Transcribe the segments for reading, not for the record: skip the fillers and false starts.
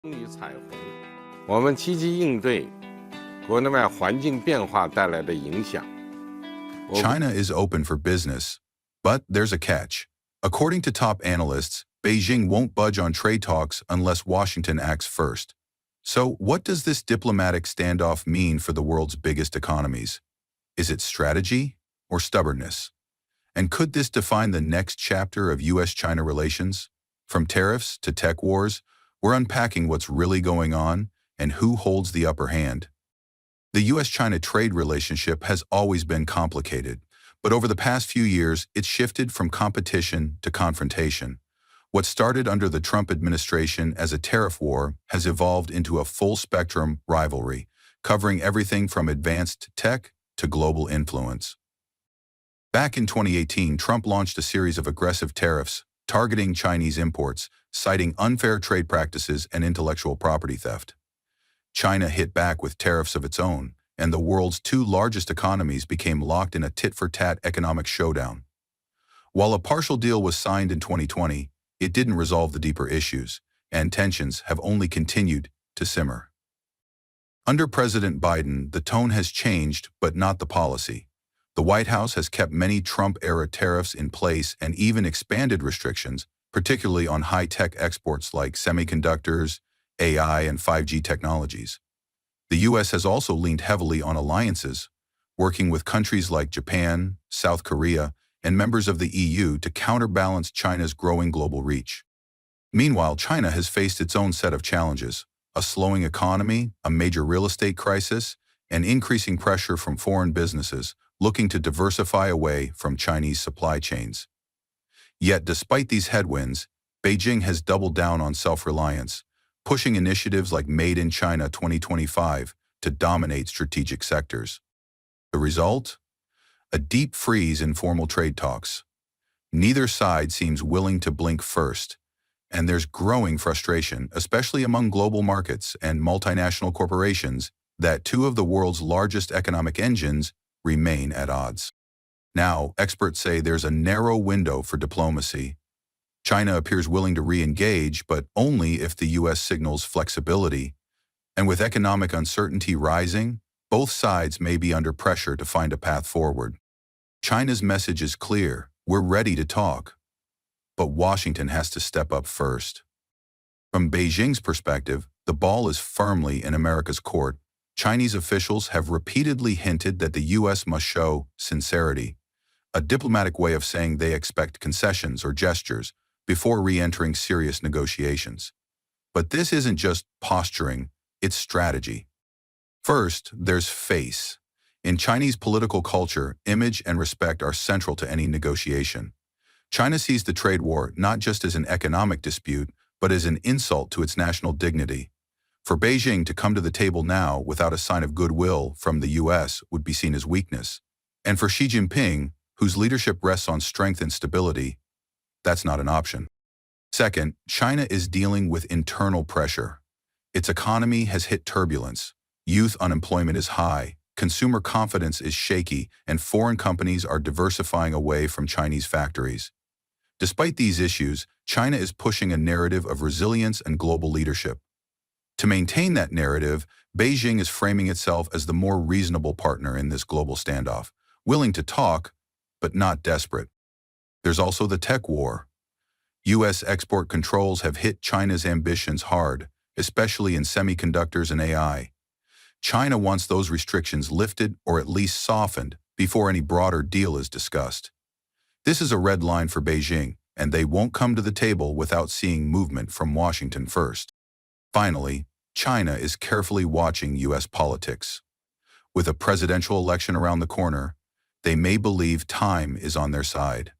与彩虹，我们积极应对国内外环境变化带来的影响。China is open for business, but there's a catch. According to top analysts, Beijing won't budge on trade talks unless Washington acts first. So, what does this diplomatic standoff mean for the world's biggest economies? Is it strategy or stubbornness? And could this define the next chapter of U.S.-China relations? From tariffs to tech wars, we're unpacking what's really going on and who holds the upper hand. The U.S.-China trade relationship has always been complicated, but over the past few years, it's shifted from competition to confrontation. What started under the Trump administration as a tariff war has evolved into a full-spectrum rivalry, covering everything from advanced tech to global influence. Back in 2018, Trump launched a series of aggressive tariffs targeting Chinese imports, citing unfair trade practices and intellectual property theft. China hit back with tariffs of its own, and the world's two largest economies became locked in a tit-for-tat economic showdown. While a partial deal was signed in 2020, it didn't resolve the deeper issues, and tensions have only continued to simmer. Under President Biden, the tone has changed, but not the policy. The White House has kept many Trump-era tariffs in place and even expanded restrictions, particularly on high-tech exports like semiconductors, AI, and 5G technologies. The U.S. has also leaned heavily on alliances, working with countries like Japan, South Korea, and members of the EU to counterbalance China's growing global reach. Meanwhile, China has faced its own set of challenges: a slowing economy, a major real estate crisis, and increasing pressure from foreign businesses looking to diversify away from Chinese supply chains. Yet, despite these headwinds, Beijing has doubled down on self-reliance, pushing initiatives like Made in China 2025 to dominate strategic sectors. The result? A deep freeze in formal trade talks. Neither side seems willing to blink first, and there's growing frustration, especially among global markets and multinational corporations, that two of the world's largest economic engines remain at odds. Now, experts say there's a narrow window for diplomacy. China appears willing to re-engage, but only if the U.S. signals flexibility. And with economic uncertainty rising, both sides may be under pressure to find a path forward. China's message is clear: we're ready to talk. But Washington has to step up first. From Beijing's perspective, the ball is firmly in America's court. Chinese officials have repeatedly hinted that the U.S. must show sincerity, a diplomatic way of saying they expect concessions or gestures before re-entering serious negotiations. But this isn't just posturing, it's strategy. First, there's face. In Chinese political culture, image and respect are central to any negotiation. China sees the trade war not just as an economic dispute, but as an insult to its national dignity. For Beijing to come to the table now without a sign of goodwill from the U.S. would be seen as weakness. And for Xi Jinping, whose leadership rests on strength and stability, that's not an option. Second, China is dealing with internal pressure. Its economy has hit turbulence. Youth unemployment is high, consumer confidence is shaky, and foreign companies are diversifying away from Chinese factories. Despite these issues, China is pushing a narrative of resilience and global leadership. To maintain that narrative, Beijing is framing itself as the more reasonable partner in this global standoff, willing to talk, but not desperate. There's also the tech war. U.S. export controls have hit China's ambitions hard, especially in semiconductors and AI. China wants those restrictions lifted or at least softened before any broader deal is discussed. This is a red line for Beijing, and they won't come to the table without seeing movement from Washington first. Finally, China is carefully watching U.S. politics. With a presidential election around the corner, they may believe time is on their side.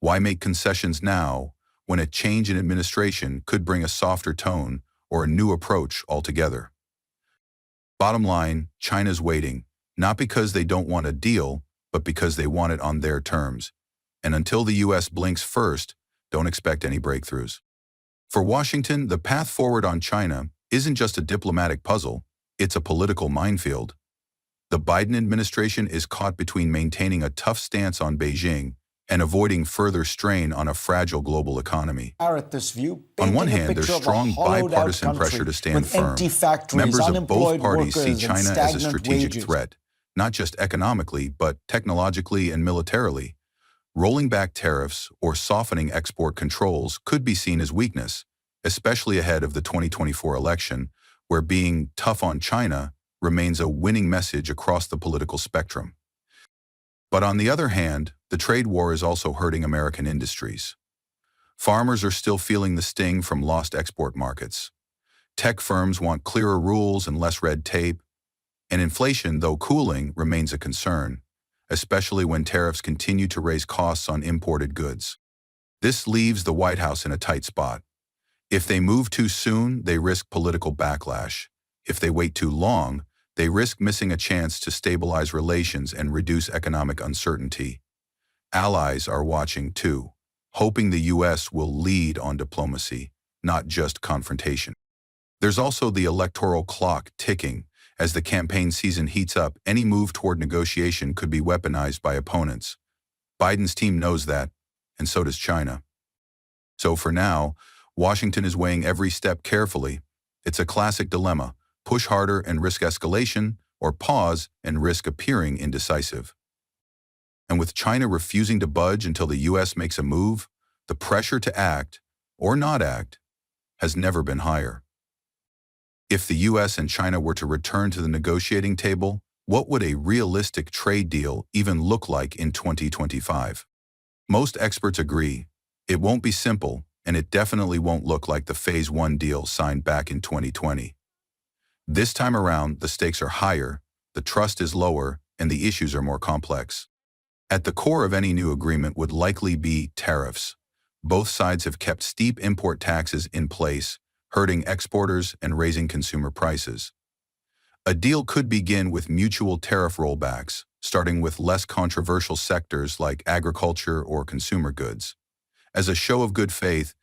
Why make concessions now when a change in administration could bring a softer tone or a new approach altogether? Bottom line, China's waiting, not because they don't want a deal, but because they want it on their terms. And until the U.S. blinks first, don't expect any breakthroughs. For Washington, the path forward on China isn't just a diplomatic puzzle, it's a political minefield. The Biden administration is caught between maintaining a tough stance on Beijing and avoiding further strain on a fragile global economy. At this view, on one hand, there's strong bipartisan pressure to stand firm. Members of both parties see China as a strategic threat, not just economically, but technologically and militarily. Rolling back tariffs or softening export controls could be seen as weakness, especially ahead of the 2024 election, where being tough on China remains a winning message across the political spectrum. But on the other hand, the trade war is also hurting American industries. Farmers are still feeling the sting from lost export markets. Tech firms want clearer rules and less red tape. And inflation, though cooling, remains a concern, especially when tariffs continue to raise costs on imported goods. This leaves the White House in a tight spot. If they move too soon, they risk political backlash. If they wait too long, they risk missing a chance to stabilize relations and reduce economic uncertainty. Allies are watching too, hoping the U.S. will lead on diplomacy, not just confrontation. There's also the electoral clock ticking. As the campaign season heats up, any move toward negotiation could be weaponized by opponents. Biden's team knows that, and so does China. So for now, Washington is weighing every step carefully. It's a classic dilemma: push harder and risk escalation, or pause and risk appearing indecisive. And with China refusing to budge until the U.S. makes a move, the pressure to act, or not act, has never been higher. If the U.S. and China were to return to the negotiating table, what would a realistic trade deal even look like in 2025? Most experts agree it won't be simple, and it definitely won't look like the Phase 1 deal signed back in 2020. This time around, the stakes are higher, the trust is lower, and the issues are more complex. At the core of any new agreement would likely be tariffs. Both sides have kept steep import taxes in place, hurting exporters and raising consumer prices. A deal could begin with mutual tariff rollbacks, starting with less controversial sectors like agriculture or consumer goods, as a show of good faith.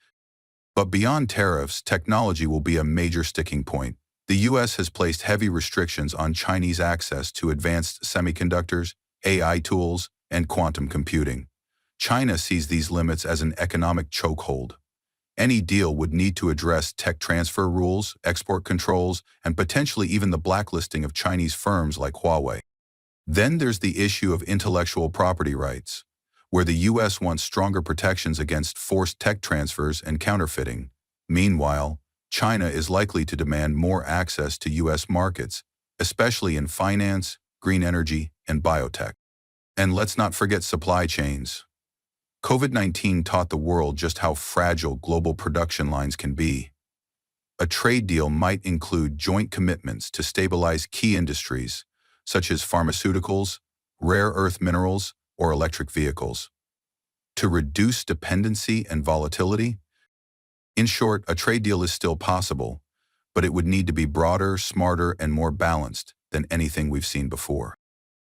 But beyond tariffs, technology will be a major sticking point. The U.S. has placed heavy restrictions on Chinese access to advanced semiconductors, AI tools, and quantum computing. China sees these limits as an economic chokehold. Any deal would need to address tech transfer rules, export controls, and potentially even the blacklisting of Chinese firms like Huawei. Then there's the issue of intellectual property rights, where the U.S. wants stronger protections against forced tech transfers and counterfeiting. Meanwhile, China is likely to demand more access to U.S. markets, especially in finance, green energy, and biotech. And let's not forget supply chains. COVID-19 taught the world just how fragile global production lines can be. A trade deal might include joint commitments to stabilize key industries, such as pharmaceuticals, rare earth minerals, or electric vehicles, to reduce dependency and volatility. In short, a trade deal is still possible, but it would need to be broader, smarter, and more balanced than anything we've seen before.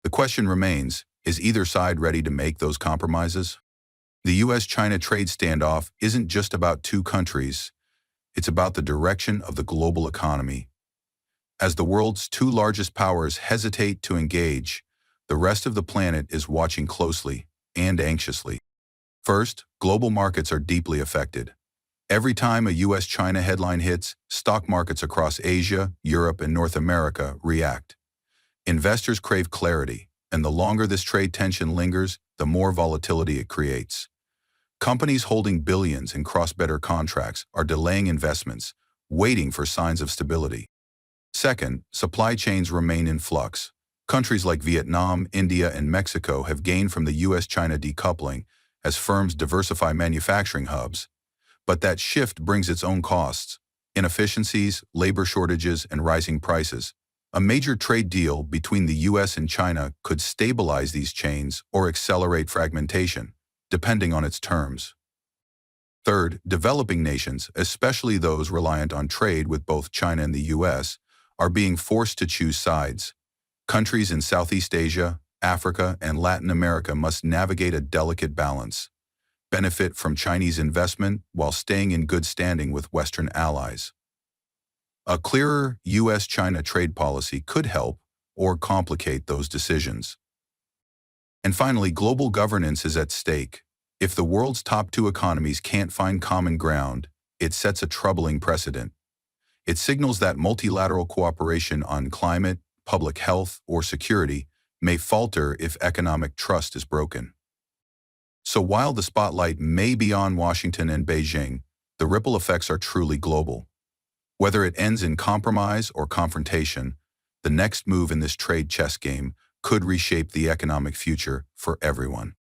The question remains, is either side ready to make those compromises? The U.S.-China trade standoff isn't just about two countries, it's about the direction of the global economy. As the world's two largest powers hesitate to engage, the rest of the planet is watching closely and anxiously. First, global markets are deeply affected. Every time a U.S.-China headline hits, stock markets across Asia, Europe, and North America react. Investors crave clarity, and the longer this trade tension lingers, the more volatility it creates. Companies holding billions in cross-border contracts are delaying investments, waiting for signs of stability. Second, supply chains remain in flux. Countries like Vietnam, India, and Mexico have gained from the U.S.-China decoupling as firms diversify manufacturing hubs. But that shift brings its own costs: inefficiencies, labor shortages, and rising prices. A major trade deal between the U.S. and China could stabilize these chains or accelerate fragmentation, depending on its terms. Third, developing nations, especially those reliant on trade with both China and the U.S., are being forced to choose sides. Countries in Southeast Asia, Africa, and Latin America must navigate a delicate balance, benefit from Chinese investment while staying in good standing with Western allies. A clearer U.S.-China trade policy could help or complicate those decisions. And finally, global governance is at stake. If the world's top two economies can't find common ground, it sets a troubling precedent. It signals that multilateral cooperation on climate, public health, or security may falter if economic trust is broken. So while the spotlight may be on Washington and Beijing, the ripple effects are truly global. Whether it ends in compromise or confrontation, the next move in this trade chess game could reshape the economic future for everyone.